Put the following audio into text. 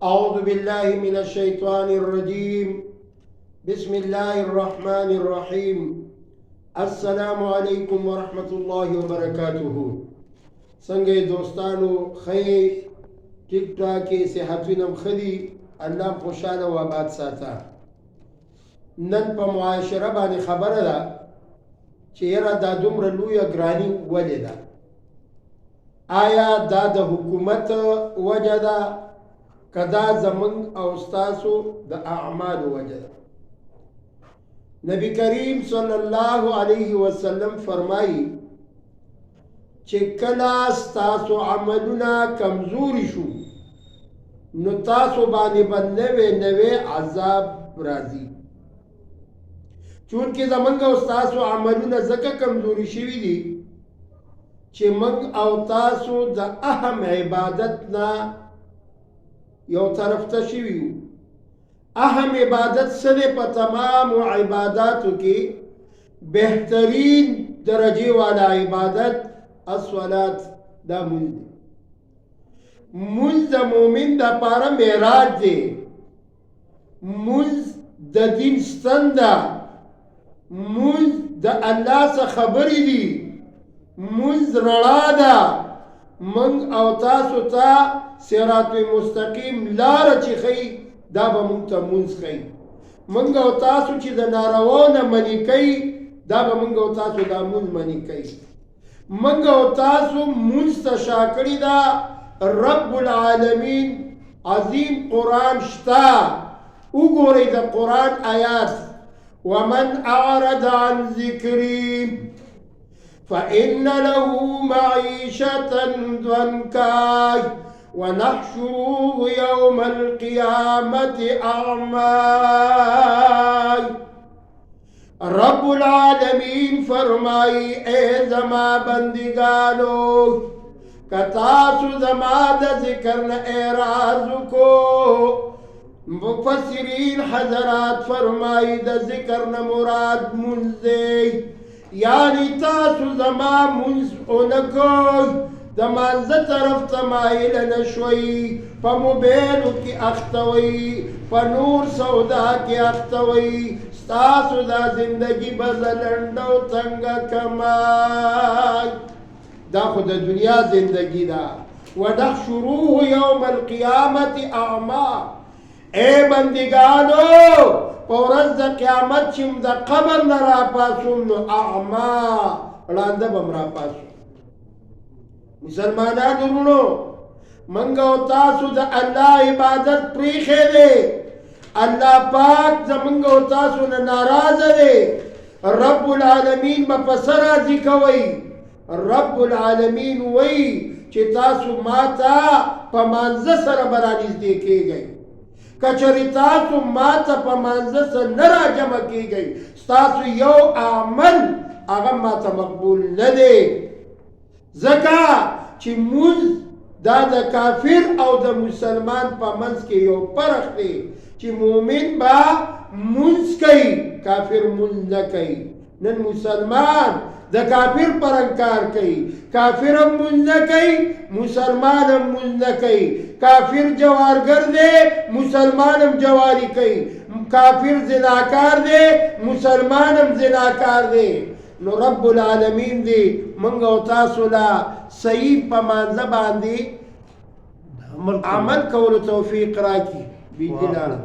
أعوذ بالله من الشيطان الرجيم. بسم الله الرحمن الرحيم. السلام عليكم ورحمة الله وبركاته. څنګه دوستانو خیر ټیک ټاک صحتونم خدي الله خوشاله و آباد ساته. نن په معاشره باندې خبره ده چې یاره دا دومره لویه ګراني ولې ده؟ آیا دا د حکومت وجه ده که دا زمونږ او ستاسو د اعمالو وجه ده؟ نبی کریم صلی الله علیه وسلم فرمایي چې کله ستاسو عملونه کمزوري شو نو تاسو باندې به نوې عذاب راځي. چونکې زمونږ او ستاسو عملونه ځکه کمزوري شوي دي چې موږ او تاسو د اهم عبادت نه یو طرف ته شوي یو. اهم عبادت څه دی؟ په تمامو عباداتو کې بهترین درجې والا عبادت الصلات، دا مونځ دی. مونځ د مؤمن دپاره معراج دی. مونځ د دین ستن ده. مونځ د الله څخه خبرې دي. مونځ رڼا ده. موږ او تاسو ته صراط مستقیم لاره چې ښیي دا به موږ ته مونځ ښیي. موږ او تاسو چې د نارواو نه منې کوي دا به موږ او تاسو دا مونځ منې کوي. موږ او تاسو مونځ ته شا کړې ده رب العالمین عظیم قرآن شته. وګورئ د قرآن آیات: ومن اعرض عن ذکري فإن له معيشة ضنكا ونحشره يوم القيامة أعمى. رب العالمین فرمائی اے زما بندگانو کتاسو زما د ذکر نه اعراض کو. مفسرین حضرات فرمائی د ذکر نه مراد مونځ دی. یعنی تاسو زما مونځ اونکوئ، د مانځه طرف ته مایله نه شوئ، په موبایلو کې اخته وئ، په نور سودا کې اخته وئ. ستاسو دا زندگی به زه لنډه او تنګه کمای. دا خو د دنیا زندگی ده. ونحشروه یوم القیامت اعما. اے بندگانو په ورځ د قیامت چې د قبر نه راپاڅوم نو اعما ړانده به م راپاڅوم. مسلمانانو وروڼو، موږ او تاسو د الله عبادت پرېښی دی. الله پاک زمونږ او تاسو نه ناراضه دی. رب العالمین به په څه راضي کوئ؟ رب العالمین وایي چې تاسو ما ته په مانځه سره به رانږدې کېږئ. که چېرې تاسو ما ته په مانځه سره نه راجمع کېږئ ستاسو یو عمل هغه ما ته مقبول نه دی. ځکه چې مونځ دا د کافر او د مسلمان په منځ کې یو فرق دی چې مؤمن به مونځ کوي، کافر مونځ نه کوي. نن مسلمان د کافر پر انکار کوي. کافر هم مونځ نه کوي، مسلمان هم مونځ نه کوي. کافر جوارګر دی، مسلمان هم جواری کوي. کافر زناکار دی، مسلمان هم زناکار دی. نو رب العالمین دی موږ او تاسو له صحیح په مانځه باندې عمل کولو توفیق راکړي. بإذن الله.